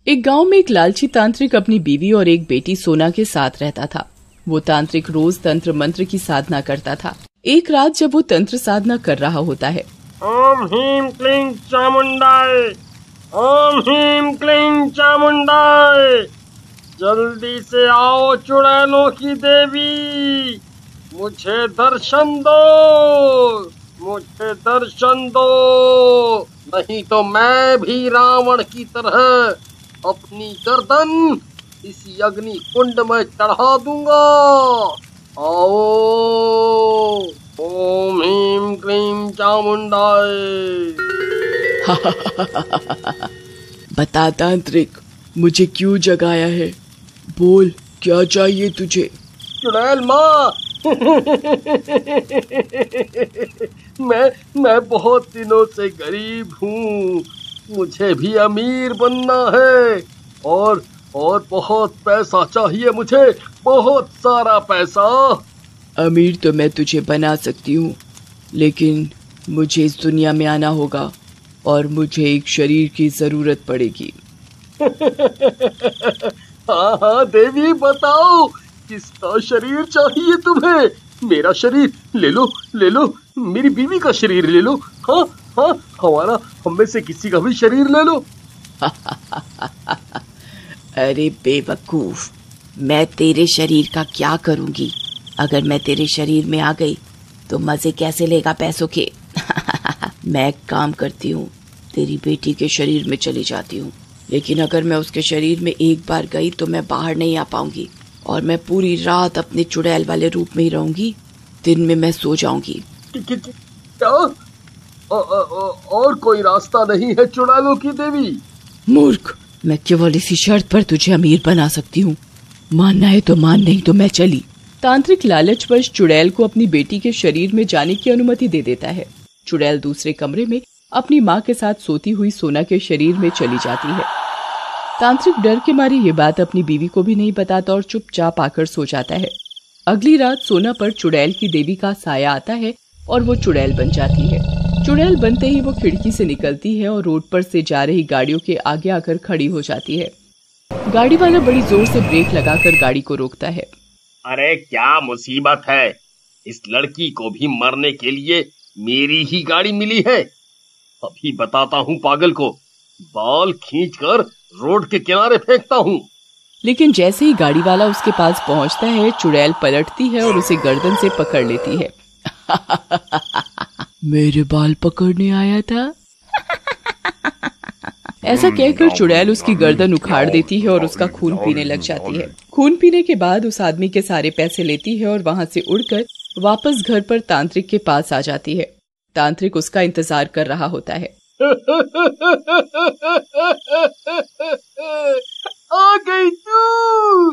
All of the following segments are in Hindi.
एक गांव में एक लालची तांत्रिक अपनी बीवी और एक बेटी सोना के साथ रहता था। वो तांत्रिक रोज तंत्र मंत्र की साधना करता था। एक रात जब वो तंत्र साधना कर रहा होता है, ओम ह्रीं क्लीं चामुंडाय, ओम ह्रीं क्लीं चामुंडाय, जल्दी से आओ चुड़ैलों की देवी, मुझे दर्शन दो, मुझे दर्शन दो, नहीं तो मैं भी रावण की तरह अपनी गर्दन इसी अग्नि कुंड में चढ़ा दूंगा। आओ, ओम ह्रीं क्लीं चामुंडाय। बता तांत्रिक, मुझे क्यों जगाया है? बोल, क्या चाहिए तुझे? चुड़ैल माँ, मैं बहुत दिनों से गरीब हूँ, मुझे भी अमीर बनना है और बहुत पैसा चाहिए मुझे, बहुत सारा पैसा। अमीर तो मैं तुझे बना सकती हूँ, लेकिन मुझे इस दुनिया में आना होगा और मुझे एक शरीर की जरूरत पड़ेगी। हाँ देवी, बताओ किसका शरीर चाहिए तुम्हें? मेरा शरीर ले लो, ले लो, मेरी बीवी का शरीर ले लो, हाँ हाँ, हमारा, हम में से किसी का भी शरीर ले लो। अरे बेवकूफ, मैं तेरे शरीर का क्या करूंगी? अगर मैं तेरे शरीर में आ गई तो मजे कैसे लेगा पैसों के? मैं काम करती हूँ, तेरी बेटी के शरीर में चली जाती हूँ, लेकिन अगर मैं उसके शरीर में एक बार गई तो मैं बाहर नहीं आ पाऊंगी और मैं पूरी रात अपने चुड़ैल वाले रूप में ही रहूंगी। दिन में मैं सो जाऊंगी। क्या? और कोई रास्ता नहीं है चुड़ैलों की देवी? मूर्ख, मैं केवल इसी शर्त पर तुझे अमीर बना सकती हूँ। मानना है तो मान, नहीं तो मैं चली। तांत्रिक लालचवश चुड़ैल को अपनी बेटी के शरीर में जाने की अनुमति दे देता है। चुड़ैल दूसरे कमरे में अपनी माँ के साथ सोती हुई सोना के शरीर में चली जाती है। तांत्रिक डर के मारे ये बात अपनी बीवी को भी नहीं बताता और चुपचाप आकर सो जाता है। अगली रात सोना पर चुड़ैल की देवी का साया आता है और वो चुड़ैल बन जाती है। चुड़ैल बनते ही वो खिड़की से निकलती है और रोड पर से जा रही गाड़ियों के आगे आकर खड़ी हो जाती है। गाड़ी वाला बड़ी जोर से ब्रेक लगाकर गाड़ी को रोकता है। अरे क्या मुसीबत है, इस लड़की को भी मरने के लिए मेरी ही गाड़ी मिली है। अभी बताता हूँ पागल को, बाल खींचकर रोड के किनारे फेंकता हूँ। लेकिन जैसे ही गाड़ी वाला उसके पास पहुँचता है, चुड़ैल पलटती है और उसे गर्दन से पकड़ लेती है। मेरे बाल पकड़ने आया था? ऐसा कहकर चुड़ैल उसकी गर्दन उखाड़ देती है और उसका खून पीने लग जाती है। खून पीने के बाद उस आदमी के सारे पैसे लेती है और वहाँ से उड़कर वापस घर पर तांत्रिक के पास आ जाती है। तांत्रिक उसका इंतजार कर रहा होता है। आ गई तू।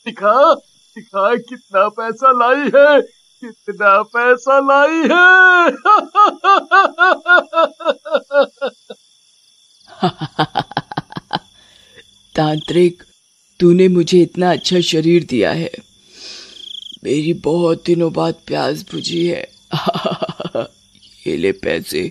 दिखा दिखा कितना पैसा लाई है, कितना पैसा लाई है। तांत्रिक, तूने मुझे इतना अच्छा शरीर दिया है, मेरी बहुत दिनों बाद प्यास बुझी है। ये ले पैसे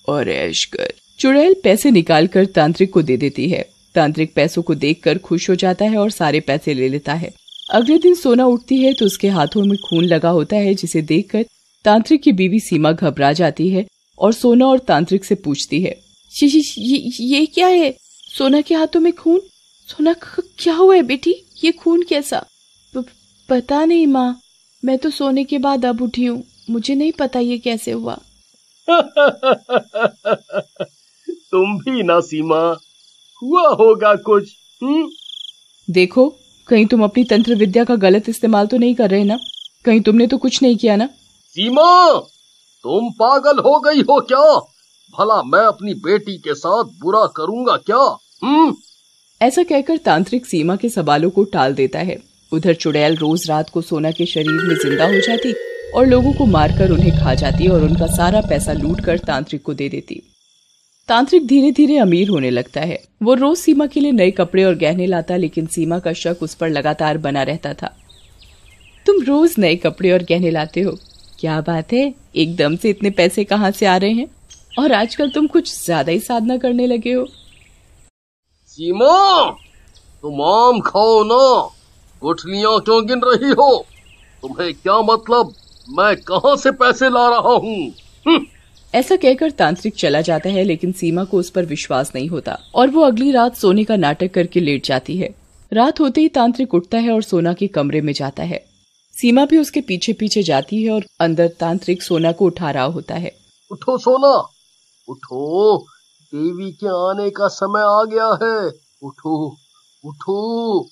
और ऐश कर। चुड़ैल पैसे निकालकर तांत्रिक को दे देती है। तांत्रिक पैसों को देखकर खुश हो जाता है और सारे पैसे ले लेता है। अगले दिन सोना उठती है तो उसके हाथों में खून लगा होता है, जिसे देखकर तांत्रिक की बीवी सीमा घबरा जाती है और सोना और तांत्रिक से पूछती है, ये क्या है? सोना के हाथों में खून? सोना, क्या हुआ है बेटी? ये खून कैसा? पता नहीं माँ, मैं तो सोने के बाद अब उठी हूँ, मुझे नहीं पता ये कैसे हुआ। तुम भी ना सीमा, हुआ होगा कुछ। देखो, कहीं तुम अपनी तंत्र विद्या का गलत इस्तेमाल तो नहीं कर रहे ना? कहीं तुमने तो कुछ नहीं किया ना? सीमा, तुम पागल हो गई हो क्या? भला मैं अपनी बेटी के साथ बुरा करूंगा क्या? ऐसा कहकर तांत्रिक सीमा के सवालों को टाल देता है। उधर चुड़ैल रोज रात को सोना के शरीर में जिंदा हो जाती और लोगों को मारकर उन्हें खा जाती और उनका सारा पैसा लूटकर तांत्रिक को दे देती। तांत्रिक धीरे धीरे अमीर होने लगता है। वो रोज सीमा के लिए नए कपड़े और गहने लाता, लेकिन सीमा का शक उस पर लगातार बना रहता था। तुम रोज नए कपड़े और गहने लाते हो, क्या बात है, एकदम से इतने पैसे कहाँ से आ रहे हैं? और आजकल तुम कुछ ज्यादा ही साधना करने लगे हो। सीमा, तुम आम खाओ ना, गुठलियां क्यों गिन रही हो? तुम्हें क्या मतलब मैं कहाँ से पैसे ला रहा हूँ? ऐसा कहकर तांत्रिक चला जाता है, लेकिन सीमा को उस पर विश्वास नहीं होता और वो अगली रात सोने का नाटक करके लेट जाती है। रात होते ही तांत्रिक उठता है और सोना के कमरे में जाता है। सीमा भी उसके पीछे पीछे जाती है और अंदर तांत्रिक सोना को उठा रहा होता है। उठो सोना, उठो, देवी के आने का समय आ गया है, उठो उठो।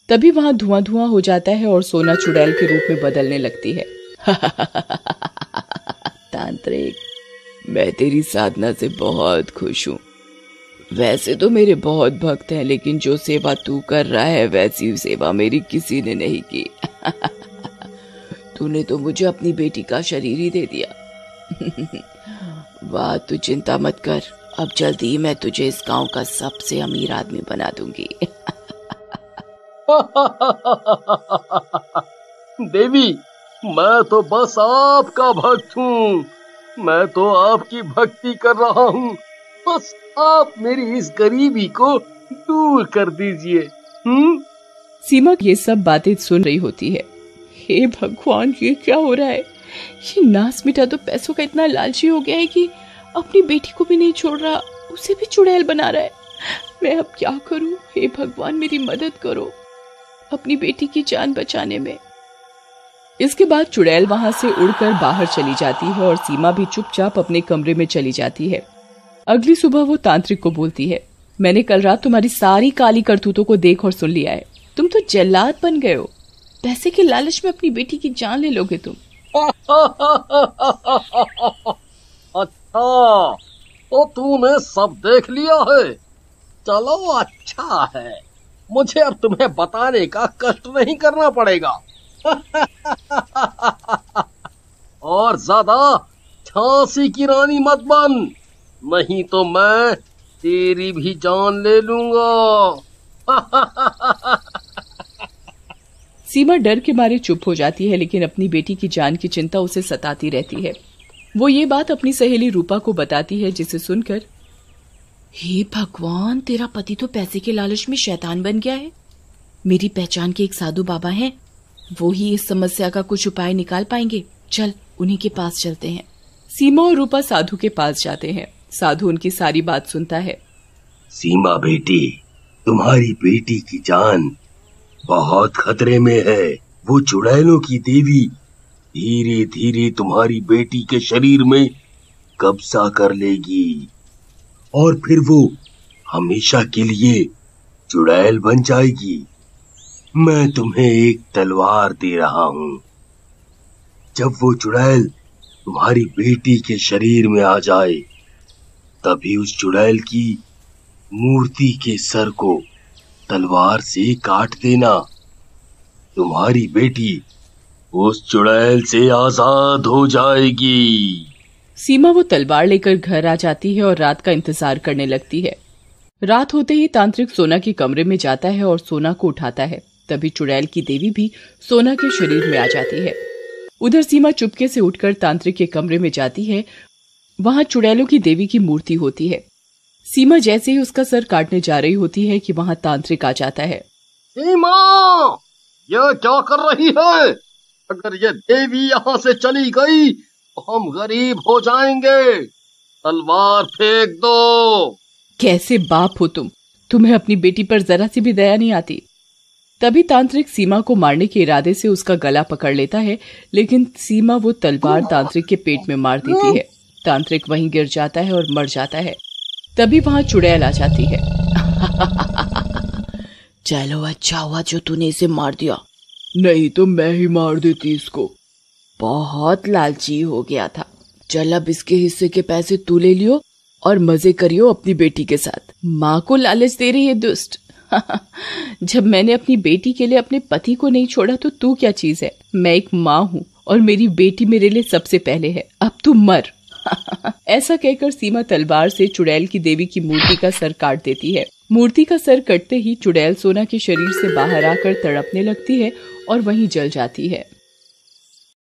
तभी वहाँ धुआं धुआं हो जाता है और सोना चुड़ैल के रूप में बदलने लगती है। तांत्रिक, मैं तेरी साधना से बहुत खुश हूँ। वैसे तो मेरे बहुत भक्त हैं, लेकिन जो सेवा तू कर रहा है वैसी सेवा मेरी किसी ने नहीं की। तूने तो मुझे अपनी बेटी का शरीर ही दे दिया। वाह, तू चिंता मत कर, अब जल्दी ही मैं तुझे इस गांव का सबसे अमीर आदमी बना दूंगी। देवी, मैं तो बस आपका भक्त हूँ, मैं तो आपकी भक्ति कर रहा हूँ, बस आप मेरी इस गरीबी को दूर कर दीजिए। सीमा ये सब बातें सुन रही होती है। हे भगवान, ये क्या हो रहा है? ये नास मिटा तो पैसों का इतना लालची हो गया है कि अपनी बेटी को भी नहीं छोड़ रहा, उसे भी चुड़ैल बना रहा है। मैं अब क्या करूं? हे भगवान, मेरी मदद करो अपनी बेटी की जान बचाने में। इसके बाद चुड़ैल वहां से उड़कर बाहर चली जाती है और सीमा भी चुपचाप अपने कमरे में चली जाती है। अगली सुबह वो तांत्रिक को बोलती है, मैंने कल रात तुम्हारी सारी काली करतूतों को देख और सुन लिया है। तुम तो जल्लाद बन गए हो, पैसे के लालच में अपनी बेटी की जान ले लोगे तुम। अच्छा, तो तूने सब देख लिया है। चलो अच्छा है, मुझे अब तुम्हें बताने का कष्ट नहीं करना पड़ेगा। और ज्यादा झांसी की रानी मत बन, नहीं तो मैं तेरी भी जान ले लूंगा। सीमा डर के मारे चुप हो जाती है, लेकिन अपनी बेटी की जान की चिंता उसे सताती रहती है। वो ये बात अपनी सहेली रूपा को बताती है, जिसे सुनकर, हे भगवान, तेरा पति तो पैसे के लालच में शैतान बन गया है। मेरी पहचान के एक साधु बाबा हैं, वो ही इस समस्या का कुछ उपाय निकाल पाएंगे। चल, उन्हीं के पास चलते हैं। सीमा और रूपा साधु के पास जाते हैं। साधु उनकी सारी बात सुनता है। सीमा बेटी, तुम्हारी बेटी की जान बहुत खतरे में है। वो चुड़ैलों की देवी धीरे धीरे तुम्हारी बेटी के शरीर में कब्जा कर लेगी और फिर वो हमेशा के लिए चुड़ैल बन जाएगी। मैं तुम्हें एक तलवार दे रहा हूँ। जब वो चुड़ैल तुम्हारी बेटी के शरीर में आ जाए, तभी उस चुड़ैल की मूर्ति के सर को तलवार से काट देना। तुम्हारी बेटी उस चुड़ैल से आजाद हो जाएगी। सीमा वो तलवार लेकर घर आ जाती है और रात का इंतजार करने लगती है। रात होते ही तांत्रिक सोना के कमरे में जाता है और सोना को उठाता है। तभी चुड़ैल की देवी भी सोना के शरीर में आ जाती है। उधर सीमा चुपके से उठकर तांत्रिक के कमरे में जाती है। वहां चुड़ैलों की देवी की मूर्ति होती है। सीमा जैसे ही उसका सर काटने जा रही होती है कि वहां तांत्रिक आ जाता है। सीमा, यह क्या कर रही है? अगर ये देवी यहाँ से चली गई तो हम गरीब हो जाएंगे। तलवार फेंक दो। कैसे बाप हो तुम? तुम्हें अपनी बेटी पर जरा सी भी दया नहीं आती। तभी तांत्रिक सीमा को मारने के इरादे से उसका गला पकड़ लेता है, लेकिन सीमा वो तलवार तांत्रिक के पेट में मार देती है। तांत्रिक वहीं गिर जाता है और मर जाता है। तभी वहां चुड़ैल आ जाती है। चलो, अच्छा हुआ जो तूने इसे मार दिया, नहीं तो मैं ही मार देती इसको। बहुत लालची हो गया था। चल, अब इसके हिस्से के पैसे तू ले लियो और मजे करियो अपनी बेटी के साथ। माँ को लालच दे रही है दुष्ट। जब मैंने अपनी बेटी के लिए अपने पति को नहीं छोड़ा तो तू क्या चीज है? मैं एक माँ हूँ और मेरी बेटी मेरे लिए सबसे पहले है। अब तू मर। ऐसा कहकर सीमा तलवार से चुड़ैल की देवी की मूर्ति का सर काट देती है। मूर्ति का सर कटते ही चुड़ैल सोना के शरीर से बाहर आकर तड़पने लगती है और वहीं जल जाती है।